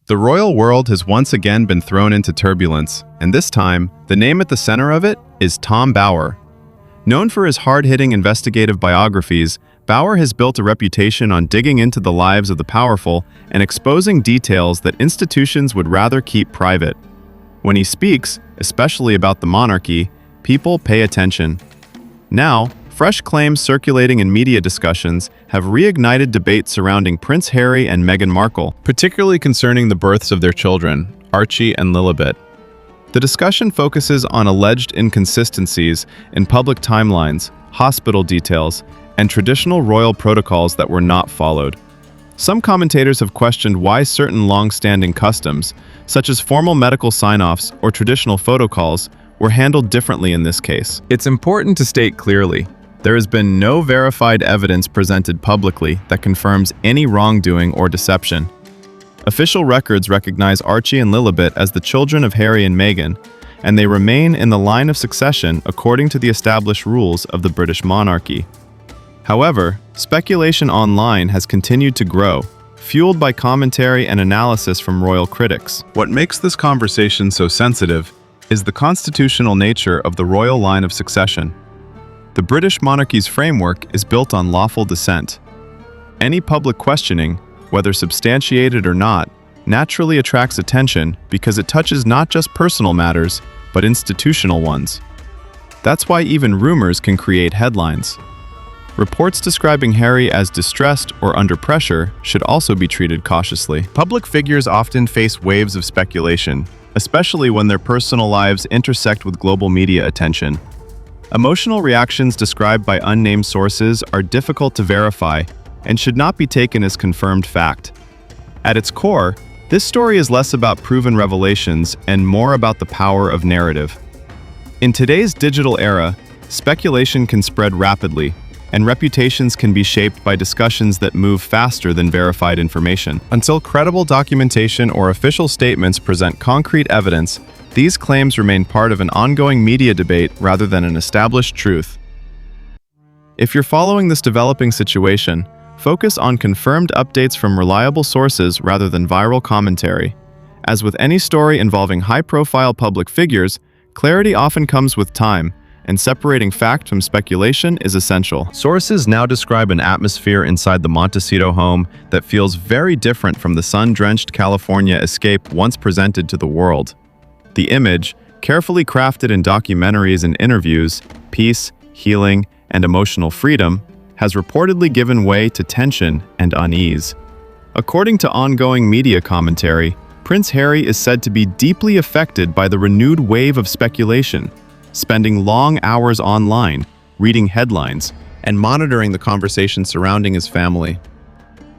The royal world has once again been thrown into turbulence, and this time, the name at the center of it is Tom Bower. Known for his hard-hitting investigative biographies, Bower has built a reputation on digging into the lives of the powerful and exposing details that institutions would rather keep private. When he speaks, especially about the monarchy, people pay attention. Now, fresh claims circulating in media discussions have reignited debate surrounding Prince Harry and Meghan Markle, particularly concerning the births of their children, Archie and Lilibet. The discussion focuses on alleged inconsistencies in public timelines, hospital details, and traditional royal protocols that were not followed. Some commentators have questioned why certain long-standing customs, such as formal medical sign-offs or traditional photo calls, were handled differently in this case. It's important to state clearly, there has been no verified evidence presented publicly that confirms any wrongdoing or deception. Official records recognize Archie and Lilibet as the children of Harry and Meghan, and they remain in the line of succession according to the established rules of the British monarchy. However, speculation online has continued to grow, fueled by commentary and analysis from royal critics. What makes this conversation so sensitive is the constitutional nature of the royal line of succession. The British monarchy's framework is built on lawful descent. Any public questioning, whether substantiated or not, naturally attracts attention because it touches not just personal matters, but institutional ones. That's why even rumors can create headlines. Reports describing Harry as distressed or under pressure should also be treated cautiously. Public figures often face waves of speculation, especially when their personal lives intersect with global media attention. Emotional reactions described by unnamed sources are difficult to verify and should not be taken as confirmed fact. At its core, this story is less about proven revelations and more about the power of narrative. In today's digital era, speculation can spread rapidly, and reputations can be shaped by discussions that move faster than verified information. Until credible documentation or official statements present concrete evidence, these claims remain part of an ongoing media debate rather than an established truth. If you're following this developing situation, focus on confirmed updates from reliable sources rather than viral commentary. As with any story involving high-profile public figures, clarity often comes with time, and separating fact from speculation is essential. Sources now describe an atmosphere inside the Montecito home that feels very different from the sun-drenched California escape once presented to the world. The image, carefully crafted in documentaries and interviews, peace, healing, and emotional freedom, has reportedly given way to tension and unease. According to ongoing media commentary, Prince Harry is said to be deeply affected by the renewed wave of speculation, spending long hours online, reading headlines, and monitoring the conversation surrounding his family.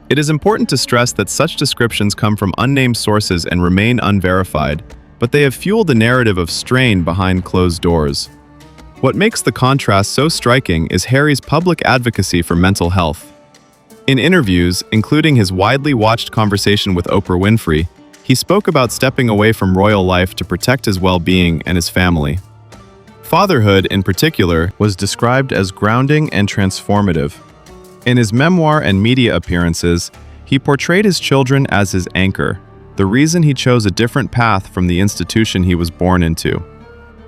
It is important to stress that such descriptions come from unnamed sources and remain unverified, but they have fueled the narrative of strain behind closed doors. What makes the contrast so striking is Harry's public advocacy for mental health. In interviews, including his widely watched conversation with Oprah Winfrey, he spoke about stepping away from royal life to protect his well-being and his family. Fatherhood, in particular, was described as grounding and transformative. In his memoir and media appearances, he portrayed his children as his anchor, the reason he chose a different path from the institution he was born into.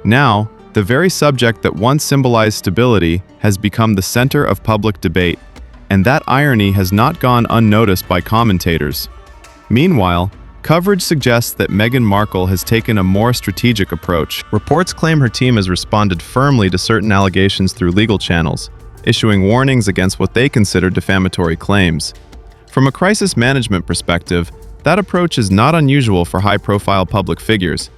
Now, the very subject that once symbolized stability has become the center of public debate, and that irony has not gone unnoticed by commentators. Meanwhile, coverage suggests that Meghan Markle has taken a more strategic approach. Reports claim her team has responded firmly to certain allegations through legal channels, issuing warnings against what they consider defamatory claims. From a crisis management perspective, that approach is not unusual for high-profile public figures.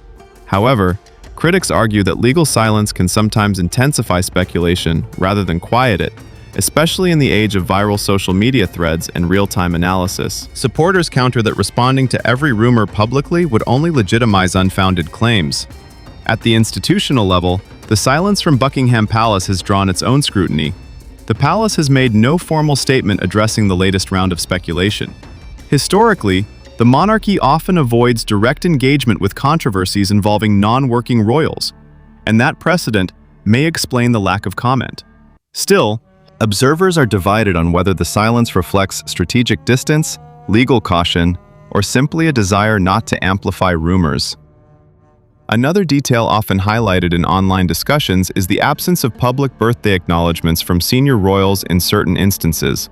However, critics argue that legal silence can sometimes intensify speculation rather than quiet it, especially in the age of viral social media threads and real-time analysis. Supporters counter that responding to every rumor publicly would only legitimize unfounded claims. At the institutional level, the silence from Buckingham Palace has drawn its own scrutiny. The palace has made no formal statement addressing the latest round of speculation. Historically, the monarchy often avoids direct engagement with controversies involving non-working royals, and that precedent may explain the lack of comment. Still, observers are divided on whether the silence reflects strategic distance, legal caution, or simply a desire not to amplify rumors. Another detail often highlighted in online discussions is the absence of public birthday acknowledgements from senior royals in certain instances.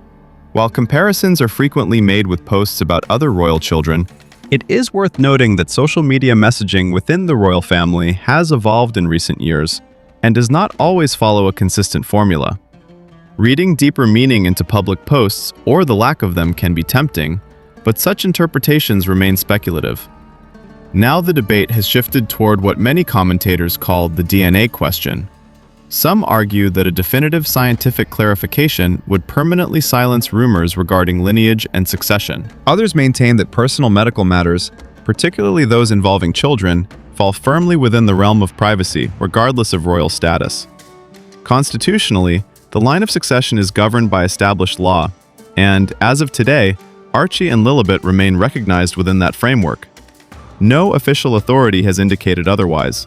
While comparisons are frequently made with posts about other royal children, it is worth noting that social media messaging within the royal family has evolved in recent years and does not always follow a consistent formula. Reading deeper meaning into public posts or the lack of them can be tempting, but such interpretations remain speculative. Now the debate has shifted toward what many commentators call the DNA question. Some argue that a definitive scientific clarification would permanently silence rumors regarding lineage and succession. Others maintain that personal medical matters, particularly those involving children, fall firmly within the realm of privacy, regardless of royal status. Constitutionally, the line of succession is governed by established law, and, as of today, Archie and Lilibet remain recognized within that framework. No official authority has indicated otherwise.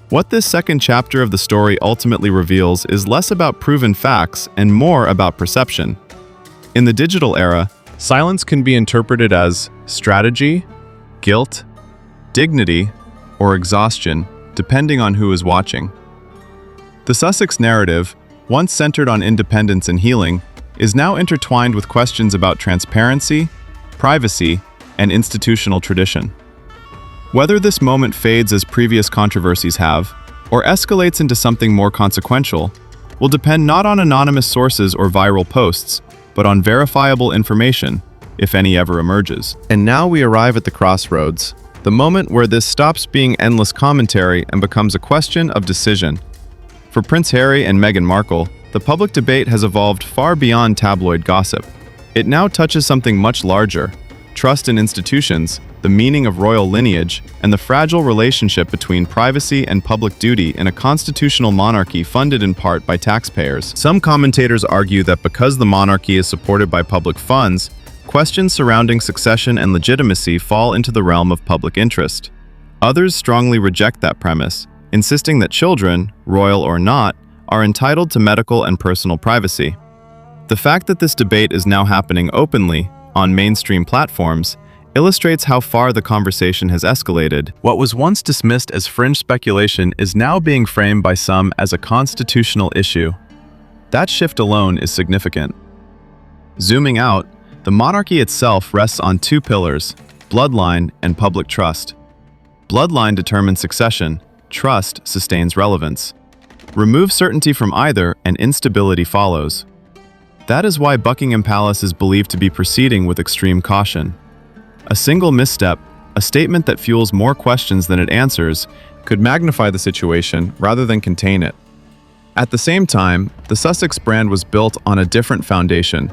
What this second chapter of the story ultimately reveals is less about proven facts and more about perception. In the digital era, silence can be interpreted as strategy, guilt, dignity, or exhaustion, depending on who is watching. The Sussex narrative, once centered on independence and healing, is now intertwined with questions about transparency, privacy, and institutional tradition. Whether this moment fades as previous controversies have, or escalates into something more consequential, will depend not on anonymous sources or viral posts, but on verifiable information, if any ever emerges. And now we arrive at the crossroads, the moment where this stops being endless commentary and becomes a question of decision. For Prince Harry and Meghan Markle, the public debate has evolved far beyond tabloid gossip. It now touches something much larger: trust in institutions, the meaning of royal lineage, and the fragile relationship between privacy and public duty in a constitutional monarchy funded in part by taxpayers. Some commentators argue that because the monarchy is supported by public funds, questions surrounding succession and legitimacy fall into the realm of public interest. Others strongly reject that premise, insisting that children, royal or not, are entitled to medical and personal privacy. The fact that this debate is now happening openly, on mainstream platforms, illustrates how far the conversation has escalated. What was once dismissed as fringe speculation is now being framed by some as a constitutional issue. That shift alone is significant. Zooming out, the monarchy itself rests on two pillars: bloodline and public trust. Bloodline determines succession, trust sustains relevance. Remove certainty from either, and instability follows. That is why Buckingham Palace is believed to be proceeding with extreme caution. A single misstep, a statement that fuels more questions than it answers, could magnify the situation rather than contain it. At the same time, the Sussex brand was built on a different foundation.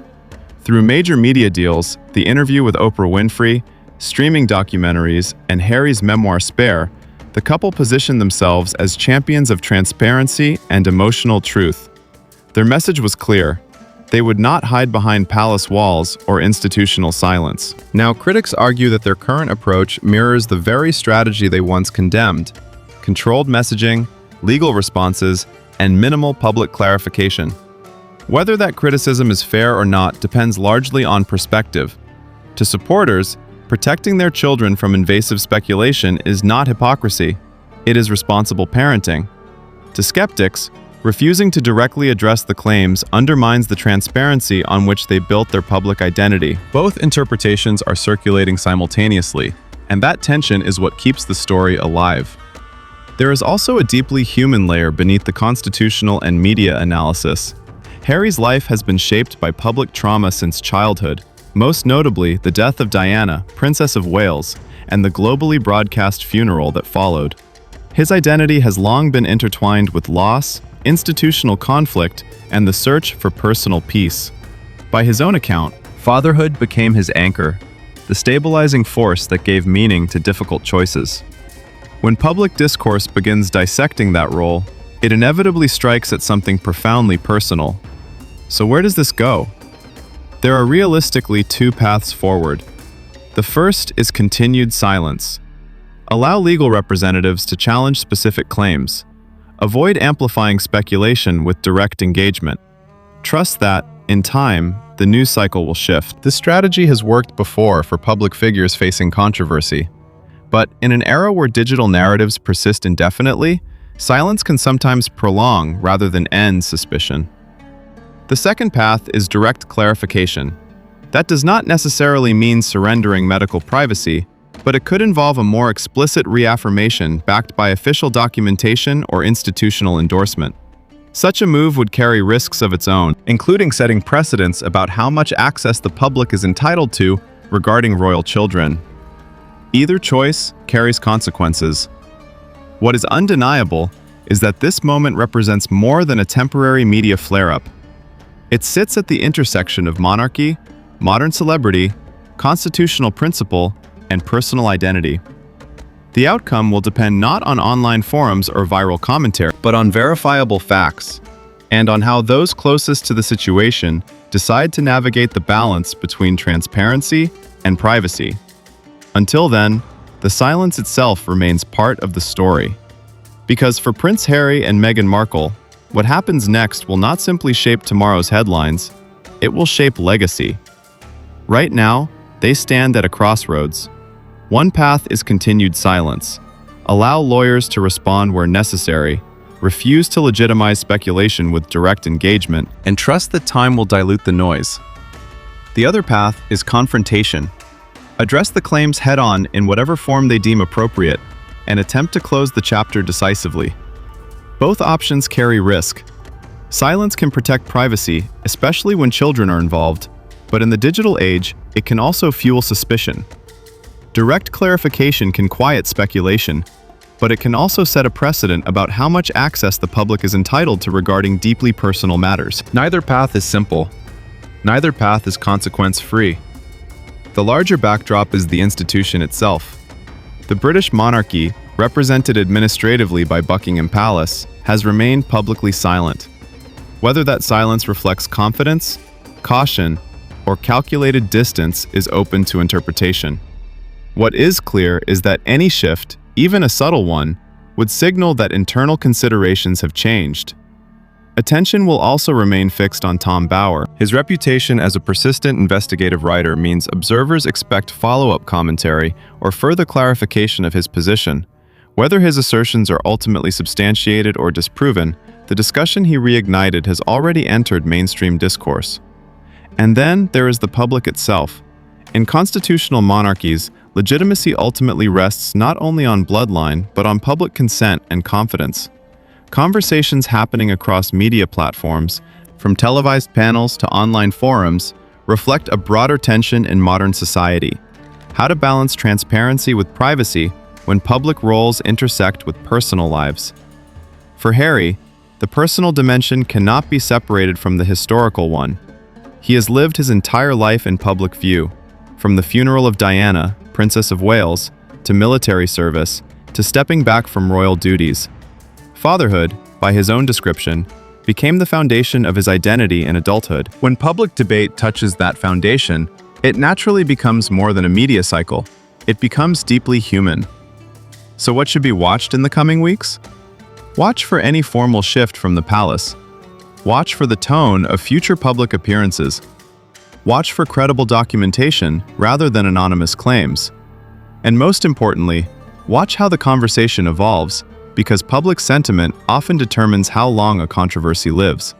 Through major media deals, the interview with Oprah Winfrey, streaming documentaries, and Harry's memoir Spare, the couple positioned themselves as champions of transparency and emotional truth. Their message was clear: they would not hide behind palace walls or institutional silence. Now, critics argue that their current approach mirrors the very strategy they once condemned: controlled messaging, legal responses, and minimal public clarification. Whether that criticism is fair or not depends largely on perspective. To supporters, protecting their children from invasive speculation is not hypocrisy, it is responsible parenting. To skeptics, refusing to directly address the claims undermines the transparency on which they built their public identity. Both interpretations are circulating simultaneously, and that tension is what keeps the story alive. There is also a deeply human layer beneath the constitutional and media analysis. Harry's life has been shaped by public trauma since childhood, most notably the death of Diana, Princess of Wales, and the globally broadcast funeral that followed. His identity has long been intertwined with loss, institutional conflict, and the search for personal peace. By his own account, fatherhood became his anchor, the stabilizing force that gave meaning to difficult choices. When public discourse begins dissecting that role, it inevitably strikes at something profoundly personal. So where does this go? There are realistically two paths forward. The first is continued silence. Allow legal representatives to challenge specific claims. Avoid amplifying speculation with direct engagement. Trust that, in time, the news cycle will shift. This strategy has worked before for public figures facing controversy. But in an era where digital narratives persist indefinitely, silence can sometimes prolong rather than end suspicion. The second path is direct clarification. That does not necessarily mean surrendering medical privacy, but it could involve a more explicit reaffirmation backed by official documentation or institutional endorsement. Such a move would carry risks of its own, including setting precedents about how much access the public is entitled to regarding royal children. Either choice carries consequences. What is undeniable is that this moment represents more than a temporary media flare-up. It sits at the intersection of monarchy, modern celebrity, constitutional principle, and personal identity. The outcome will depend not on online forums or viral commentary, but on verifiable facts, and on how those closest to the situation decide to navigate the balance between transparency and privacy. Until then, the silence itself remains part of the story. Because for Prince Harry and Meghan Markle, what happens next will not simply shape tomorrow's headlines, it will shape legacy. Right now, they stand at a crossroads. One path is continued silence. Allow lawyers to respond where necessary, refuse to legitimize speculation with direct engagement, and trust that time will dilute the noise. The other path is confrontation. Address the claims head-on in whatever form they deem appropriate, and attempt to close the chapter decisively. Both options carry risk. Silence can protect privacy, especially when children are involved, but in the digital age, it can also fuel suspicion. Direct clarification can quiet speculation, but it can also set a precedent about how much access the public is entitled to regarding deeply personal matters. Neither path is simple. Neither path is consequence-free. The larger backdrop is the institution itself. The British monarchy, represented administratively by Buckingham Palace, has remained publicly silent. Whether that silence reflects confidence, caution, or calculated distance is open to interpretation. What is clear is that any shift, even a subtle one, would signal that internal considerations have changed. Attention will also remain fixed on Tom Bower. His reputation as a persistent investigative writer means observers expect follow-up commentary or further clarification of his position. Whether his assertions are ultimately substantiated or disproven, the discussion he reignited has already entered mainstream discourse. And then there is the public itself. In constitutional monarchies, legitimacy ultimately rests not only on bloodline, but on public consent and confidence. Conversations happening across media platforms, from televised panels to online forums, reflect a broader tension in modern society: how to balance transparency with privacy when public roles intersect with personal lives. For Harry, the personal dimension cannot be separated from the historical one. He has lived his entire life in public view, from the funeral of Diana, Princess of Wales, to military service, to stepping back from royal duties. Fatherhood, by his own description, became the foundation of his identity in adulthood. When public debate touches that foundation, it naturally becomes more than a media cycle. It becomes deeply human. So what should be watched in the coming weeks? Watch for any formal shift from the palace. Watch for the tone of future public appearances. Watch for credible documentation rather than anonymous claims. And most importantly, watch how the conversation evolves, because public sentiment often determines how long a controversy lives.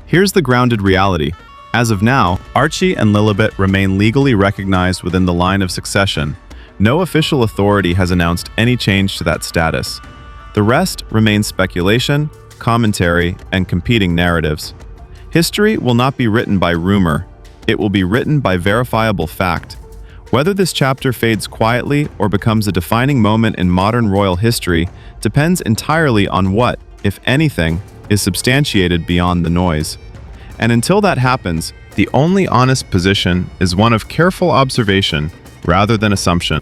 Here's the grounded reality. As of now, Archie and Lilibet remain legally recognized within the line of succession. No official authority has announced any change to that status. The rest remains speculation, commentary, and competing narratives. History will not be written by rumor. It will be written by verifiable fact. Whether this chapter fades quietly or becomes a defining moment in modern royal history depends entirely on what, if anything, is substantiated beyond the noise. And until that happens, the only honest position is one of careful observation rather than assumption.